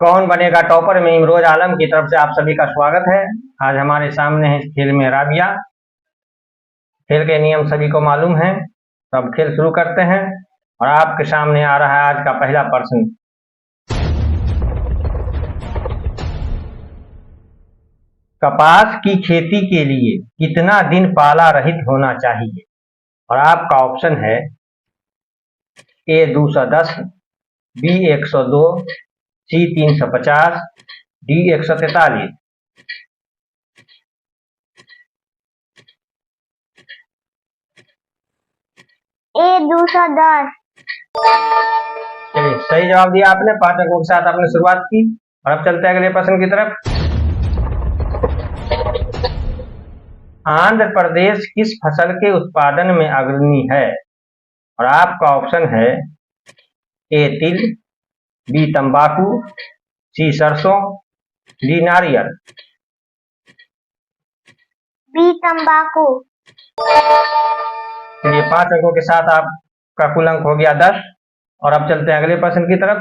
कौन बनेगा टॉपर में इमरोज आलम की तरफ से आप सभी का स्वागत है। आज हमारे सामने है इस खेल में राबिया। खेल के नियम सभी को मालूम है, तो अब खेल शुरू करते हैं। और आपके सामने आ रहा है आज का पहला प्रश्न। कपास की खेती के लिए कितना दिन पाला रहित होना चाहिए? और आपका ऑप्शन है ए 210, बी 102, सी 350, डी 143। ए 210। चलिए, सही जवाब दिया आपने। 5 अंकों के साथ आपने शुरुआत की। और अब चलते हैं अगले प्रश्न की तरफ। आंध्र प्रदेश किस फसल के उत्पादन में अग्रणी है? और आपका ऑप्शन है ए तिल, बी तंबाकू, सी सरसों, डी नारियल। बी तंबाकू। चलिए, 5 अंकों के साथ आपका कुल अंक हो गया 10। और अब चलते हैं अगले प्रश्न की तरफ।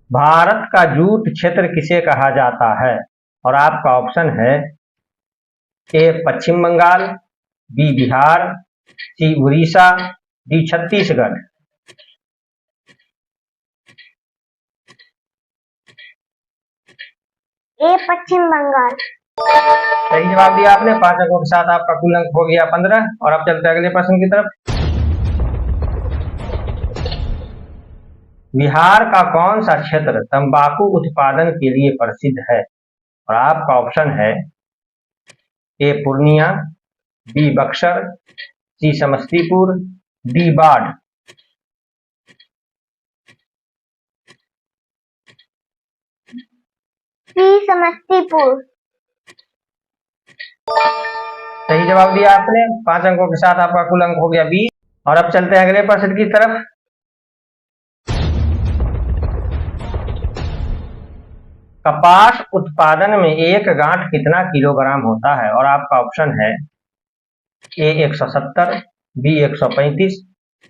भारत का जूट क्षेत्र किसे कहा जाता है? और आपका ऑप्शन है ए पश्चिम बंगाल, बी बिहार, सी उड़ीसा, डी छत्तीसगढ़। ए पश्चिम बंगाल। सही जवाब दिया आपने। 5 अंकों के साथ आपका कुल अंक हो गया 15। और अब चलते हैं अगले प्रश्न की तरफ। बिहार का कौन सा क्षेत्र तंबाकू उत्पादन के लिए प्रसिद्ध है? और आपका ऑप्शन है ए पूर्णिया, बी बक्सर, सी समस्तीपुर, डी बाढ़। सी समस्तीपुर। सही जवाब दिया आपने। 5 अंकों के साथ आपका कुल अंक हो गया 20। और अब चलते हैं अगले प्रश्न की तरफ। कपास उत्पादन में एक गांठ कितना किलोग्राम होता है? और आपका ऑप्शन है ए 170, बी 135,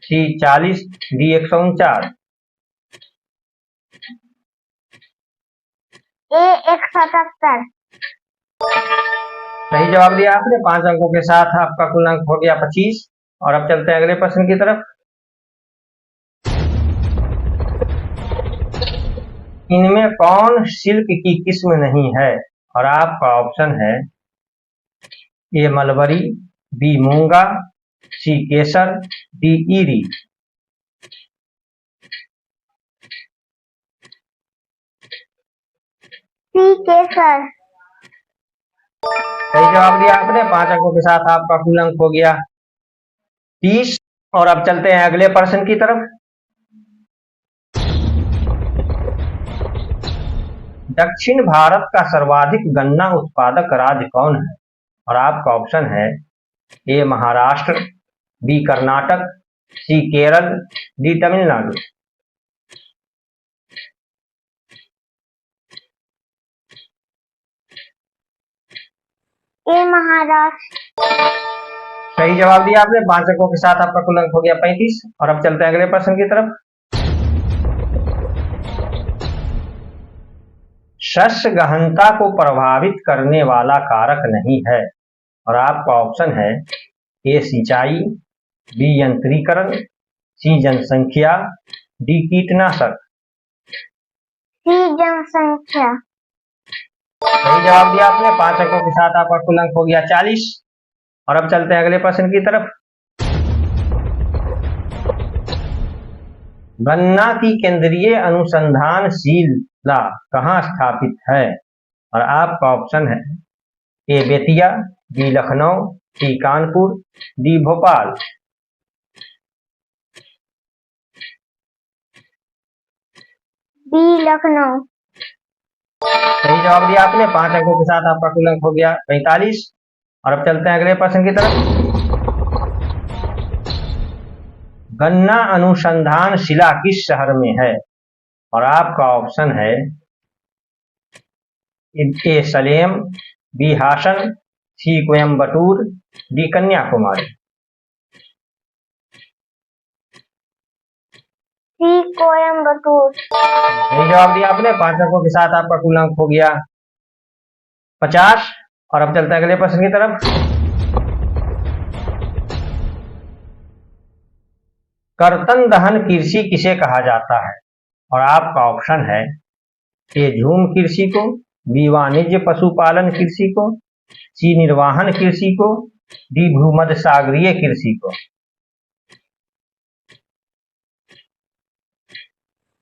सी 40, डी 149। ए 177। सही जवाब दिया आपने। 5 अंकों के साथ आपका कुल अंक हो गया 25। और अब चलते हैं अगले प्रश्न की तरफ। इनमें कौन सिल्क की किस्म नहीं है? और आपका ऑप्शन है ए मलबरी, बी मूंगा, सी केसर, डी ईरी। सी केसर। सही जवाब दिया आपने। 5 अंकों के साथ आपका कुल अंक हो गया 30। और अब चलते हैं अगले प्रश्न की तरफ। दक्षिण भारत का सर्वाधिक गन्ना उत्पादक राज्य कौन है? और आपका ऑप्शन है ए महाराष्ट्र, बी कर्नाटक, सी केरल, डी तमिलनाडु। ए महाराष्ट्र। सही जवाब दिया आपने। 5 अंकों के साथ आपका कुल अंक हो गया 35। और अब चलते हैं अगले प्रश्न की तरफ। शस्य गहनता को प्रभावित करने वाला कारक नहीं है। और आपका ऑप्शन है ए सिंचाई, बी यंत्रीकरण, सी जनसंख्या, डी कीटनाशक। सी जनसंख्या। सही जवाब दिया आपने। 5 अंकों के साथ आपका कुल अंक हो गया 40। और अब चलते हैं अगले प्रश्न की तरफ। गन्ना की केंद्रीय अनुसंधानशीला कहाँ स्थित है? और आपका ऑप्शन है ए बेतिया, बी लखनऊ, सी कानपुर, डी भोपाल। बी लखनऊ। सही जवाब दिया आपने। 5 अंकों के साथ आपका कुल अंक हो गया 45। और अब चलते हैं अगले प्रश्न की तरफ। गन्ना अनुसंधानशिला किस शहर में है? और आपका ऑप्शन है ए सलेम, बी हासन, सी कोयम्बटूर, डी कन्याकुमारी। सी कोयम्बटूर। सही जवाब दिया आपने। 5 अंकों के साथ आपका कुल अंक हो गया 50। और अब चलते हैं अगले प्रश्न की तरफ। कर्तन दहन कृषि किसे कहा जाता है? और आपका ऑप्शन है ए झूम कृषि को, बी वाणिज्य पशुपालन कृषि को, सी निर्वाहन कृषि को, डी भूमध्य सागरीय कृषि को।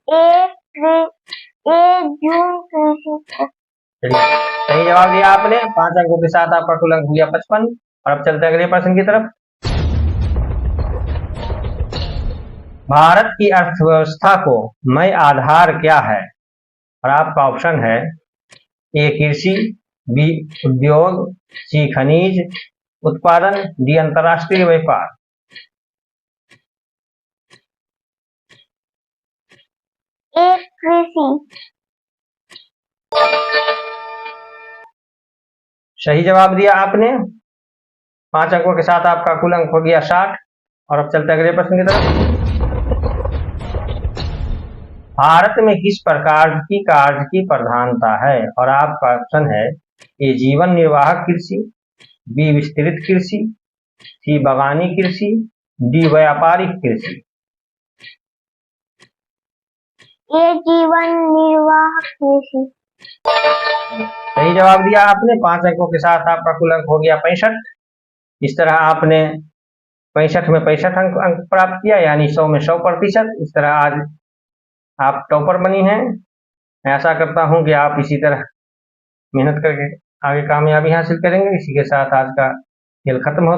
ए जूम कृषि को। चलिए, सही जवाब दिया आपने। 5 अंकों के साथ आपका कुल अंक हो गया 55। और अब चलते हैं अगले प्रश्न की तरफ। भारत की अर्थव्यवस्था को मय आधार क्या है? और आपका ऑप्शन है ए कृषि, बी उद्योग, सी खनिज उत्पादन, डी अंतरराष्ट्रीय व्यापार। ए कृषि। सही जवाब दिया आपने। 5 अंकों के साथ आपका कुल अंक हो गया 60। और अब चलते हैं अगले प्रश्न की तरफ। भारत में किस प्रकार की कार्य की प्रधानता है? और आपका ऑप्शन है ए जीवन निर्वाह कृषि, बी विस्तृत कृषि, सी बागानी कृषि, डी व्यापारिक कृषि। ये जीवन निर्वाह कृषि। सही जवाब दिया आपने। 5 अंकों के साथ आपका कुल अंक हो गया 65। इस तरह आपने 65 में 65 अंक प्राप्त किया, यानी 100 में 100%। इस तरह आज आप टॉपर बनी हैं। मैं आशा करता हूं कि आप इसी तरह मेहनत करके आगे कामयाबी हासिल करेंगे। इसी के साथ आज का खेल खत्म होता है।